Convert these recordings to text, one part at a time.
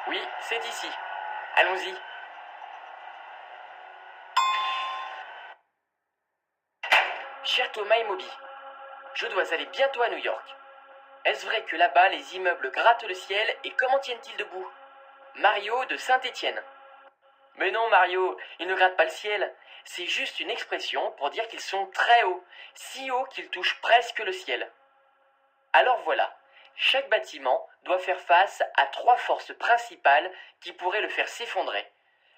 Oui, c'est ici. Allons-y. Cher Thomas et Moby, je dois aller bientôt à New York. Est-ce vrai que là-bas les immeubles grattent le ciel et comment tiennent-ils debout? Mario de Saint-Étienne. Mais non Mario, ils ne grattent pas le ciel. C'est juste une expression pour dire qu'ils sont très hauts, si hauts qu'ils touchent presque le ciel. Alors voilà, chaque bâtiment doit faire face à trois forces principales qui pourraient le faire s'effondrer.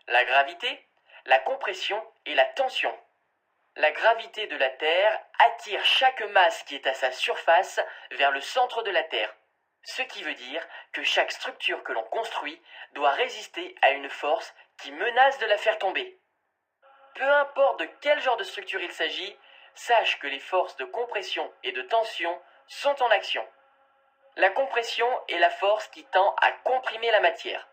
La gravité, la compression et la tension. La gravité de la Terre attire chaque masse qui est à sa surface vers le centre de la Terre. Ce qui veut dire que chaque structure que l'on construit doit résister à une force qui menace de la faire tomber. Peu importe de quel genre de structure il s'agit, sache que les forces de compression et de tension sont en action. La compression est la force qui tend à comprimer la matière.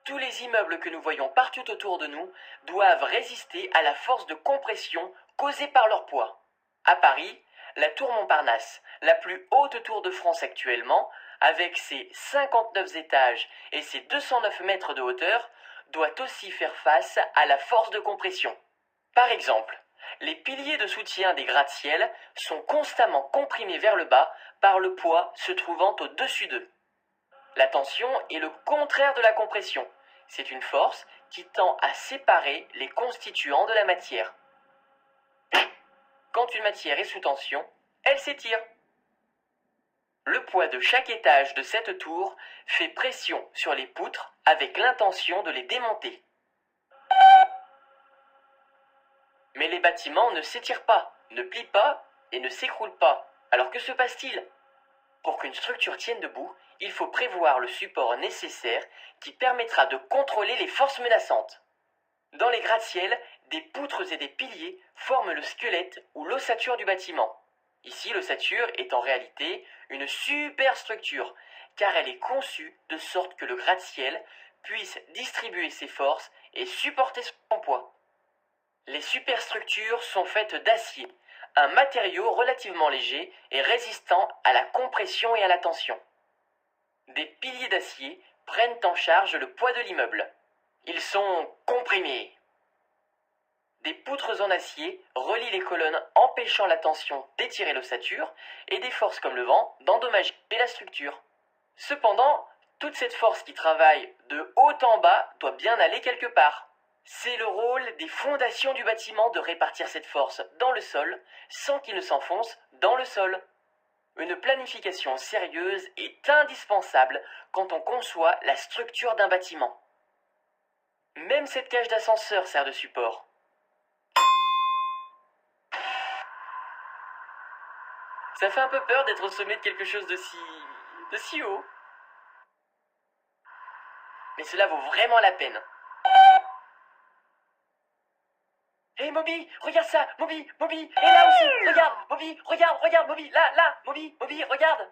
Tous les immeubles que nous voyons partout autour de nous doivent résister à la force de compression causée par leur poids. À Paris, la tour Montparnasse, la plus haute tour de France actuellement, avec ses 59 étages et ses 209 mètres de hauteur, doit aussi faire face à la force de compression. Par exemple, les piliers de soutien des gratte-ciel sont constamment comprimés vers le bas par le poids se trouvant au-dessus d'eux. La tension est le contraire de la compression. C'est une force qui tend à séparer les constituants de la matière. Quand une matière est sous tension, elle s'étire. Le poids de chaque étage de cette tour fait pression sur les poutres avec l'intention de les démonter. Mais les bâtiments ne s'étirent pas, ne plient pas et ne s'écroulent pas. Alors que se passe-t-il? Pour qu'une structure tienne debout, il faut prévoir le support nécessaire qui permettra de contrôler les forces menaçantes. Dans les gratte-ciel, des poutres et des piliers forment le squelette ou l'ossature du bâtiment. Ici, l'ossature est en réalité une superstructure, car elle est conçue de sorte que le gratte-ciel puisse distribuer ses forces et supporter son poids. Les superstructures sont faites d'acier, un matériau relativement léger et résistant à la compression et à la tension. Des piliers d'acier prennent en charge le poids de l'immeuble. Ils sont comprimés. Des poutres en acier relient les colonnes empêchant la tension d'étirer l'ossature et des forces comme le vent d'endommager la structure. Cependant, toute cette force qui travaille de haut en bas doit bien aller quelque part. C'est le rôle des fondations du bâtiment de répartir cette force dans le sol sans qu'il ne s'enfonce dans le sol. Une planification sérieuse est indispensable quand on conçoit la structure d'un bâtiment. Même cette cage d'ascenseur sert de support. Ça fait un peu peur d'être au sommet de quelque chose de si haut. Mais cela vaut vraiment la peine. Hé Moby, regarde ça, Moby, et là aussi, regarde, Moby, regarde, Moby, là, Moby, regarde.